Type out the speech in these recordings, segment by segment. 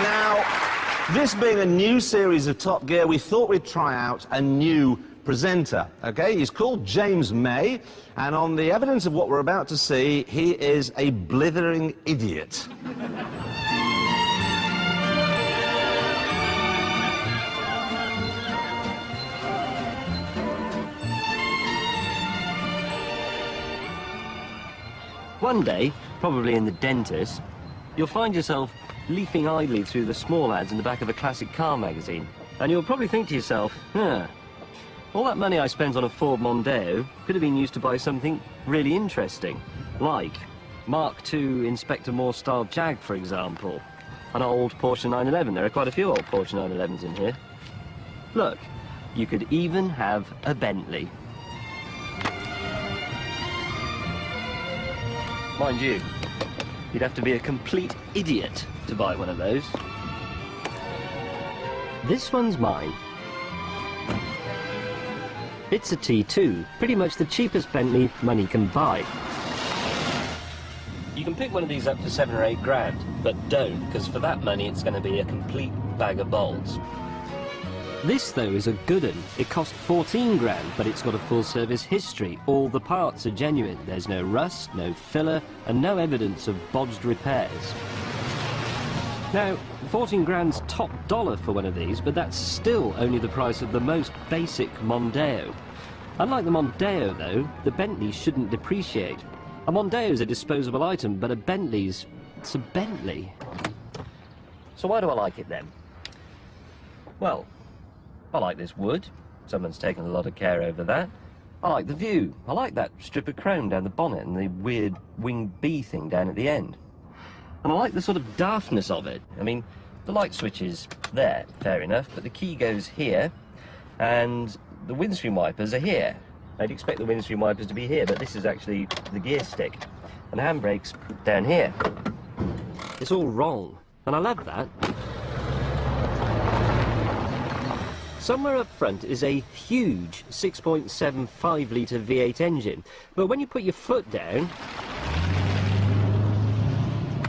Now, this being a new series of Top Gear, we thought we'd try out a new presenter, OK? He's called James May, and on the evidence of what we're about to see, he is a blithering idiot. One day, probably in the dentist, you'll find yourself leafing idly through the small ads in the back of a classic car magazine. And you'll probably think to yourself, all that money I spent on a Ford Mondeo could have been used to buy something really interesting, like Mark II Inspector Morse style Jag, for example. An old Porsche 911. There are quite a few old Porsche 911s in here. Look, you could even have a Bentley. Mind you, you'd have to be a complete idiot to buy one of those. This one's mine. It's a T2, pretty much the cheapest Bentley money can buy. You can pick one of these up for 7 or 8 grand, but don't, because for that money it's going to be a complete bag of bolts. This, though, is a good one. It cost 14 grand, but it's got a full-service history. All the parts are genuine. There's no rust, no filler, and no evidence of bodged repairs. Now, 14 grand's top dollar for one of these, but that's still only the price of the most basic Mondeo. Unlike the Mondeo, though, the Bentley shouldn't depreciate. A Mondeo is a disposable item, but a Bentley's... it's a Bentley. So why do I like it, then? Well, I like this wood. Someone's taken a lot of care over that. I like the view. I like that strip of chrome down the bonnet and the weird winged bee thing down at the end. And I like the sort of daftness of it. I mean, the light switch is there, fair enough, but the key goes here, and the windscreen wipers are here. I'd expect the windscreen wipers to be here, but this is actually the gear stick. And the handbrake's down here. It's all wrong, and I love that. Somewhere up front is a huge 6.75-litre V8 engine, but when you put your foot down,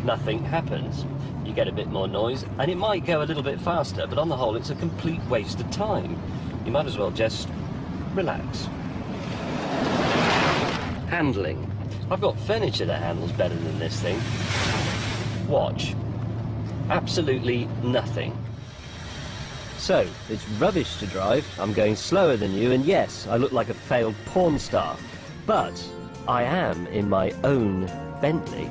nothing happens. You get a bit more noise, and it might go a little bit faster, but on the whole it's a complete waste of time. You might as well just relax. Handling. I've got furniture that handles better than this thing. Watch. Absolutely nothing. So, it's rubbish to drive, I'm going slower than you, and yes, I look like a failed porn star. But I am in my own Bentley.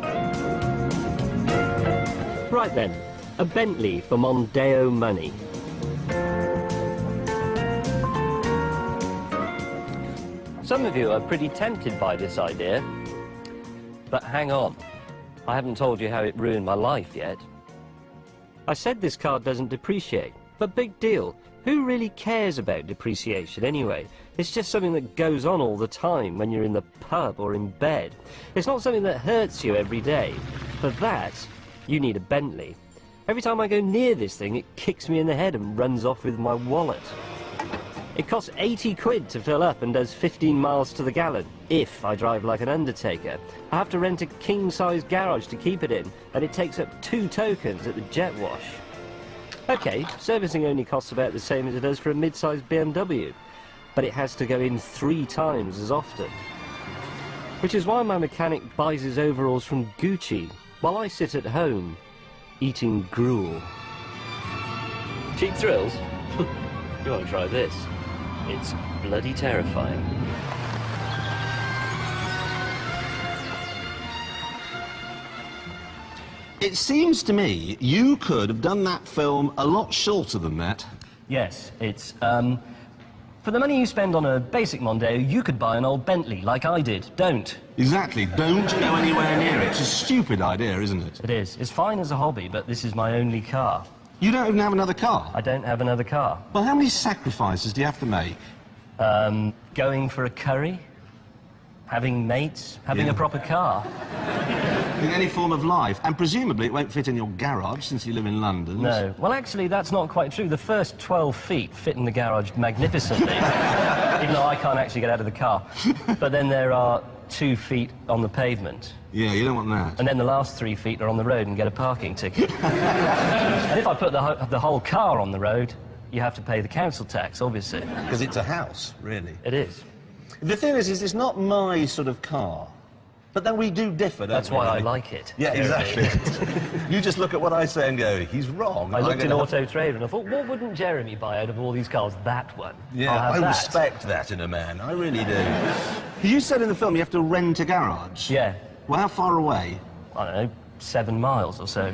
Right then, a Bentley for Mondeo money. Some of you are pretty tempted by this idea, but hang on, I haven't told you how it ruined my life yet. I said this car doesn't depreciate. But big deal. Who really cares about depreciation anyway? It's just something that goes on all the time when you're in the pub or in bed. It's not something that hurts you every day. For that, you need a Bentley. Every time I go near this thing, it kicks me in the head and runs off with my wallet. It costs 80 quid to fill up and does 15 miles to the gallon, if I drive like an undertaker. I have to rent a king-size garage to keep it in, and it takes up 2 tokens at the jet wash. Okay, servicing only costs about the same as it does for a mid-sized BMW, but it has to go in 3 times as often. Which is why my mechanic buys his overalls from Gucci, while I sit at home, eating gruel. Cheap thrills? You want to try this? It's bloody terrifying. It seems to me you could have done that film a lot shorter than that. Yes, it's, for the money you spend on a basic Mondeo, you could buy an old Bentley, like I did. Don't. Exactly. Don't go anywhere near it. It's a stupid idea, isn't it? It is. It's fine as a hobby, but this is my only car. You don't even have another car? I don't have another car. Well, how many sacrifices do you have to make? Going for a curry, having mates, having a proper car. In any form of life, and presumably it won't fit in your garage since you live in London. No. Well, actually, that's not quite true. The first 12 feet fit in the garage magnificently, even though I can't actually get out of the car. But then there are 2 feet on the pavement. Yeah, you don't want that. And then the last 3 feet are on the road and get a parking ticket. And if I put the whole car on the road, you have to pay the council tax, obviously. Because it's a house, really. It is. The thing is it's not my sort of car. But then we do differ, don't That's we? why I like it. Yeah, exactly. You just look at what I say and go, he's wrong. I looked in Auto Trader and I thought, what wouldn't Jeremy buy out of all these cars? That one. Yeah, I'll have I that. respect that in a man. I really do. You said in the film you have to rent a garage. Yeah. Well, how far away? I don't know, 7 miles or so.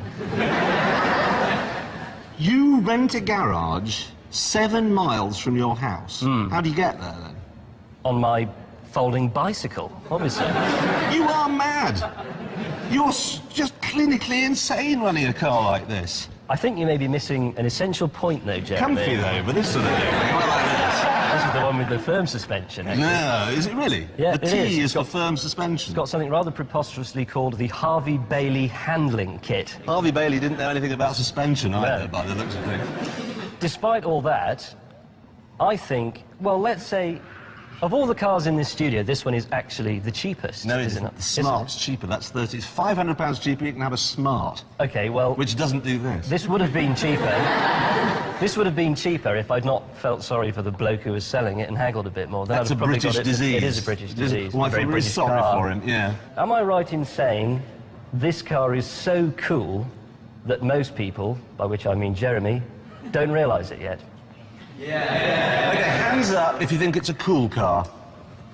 You rent a garage 7 miles from your house. How do you get there, then? On my folding bicycle, obviously. You are mad. You're just clinically insane running a car like this. I think you may be missing an essential point, though, Jeremy. Comfy, though, but this sort of thing. What like this? This is the one with the firm suspension, actually. No, is it really? Yeah, the it T is. is for firm suspension. It's got something rather preposterously called the Harvey Bailey Handling Kit. Harvey Bailey didn't know anything about suspension either, No. by the looks of things. Despite all that, I think, well, let's say, of all the cars in this studio, this one is actually the cheapest, No, isn't it? the Smart's cheaper. That's 30. It's £500 cheaper. You can have a Smart, Okay, well, which doesn't do this. this would have been cheaper. This would have been cheaper if I'd not felt sorry for the bloke who was selling it and haggled a bit more. Then That's I'd a have probably British got it. disease. It is a British disease. Well, I a very feel really British sorry car. for him, yeah. Am I right in saying this car is so cool that most people, by which I mean Jeremy, don't realise it yet? Okay, hands up if you think it's a cool car.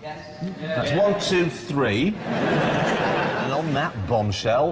Yes. That's 1, 2, 3. And on that bombshell,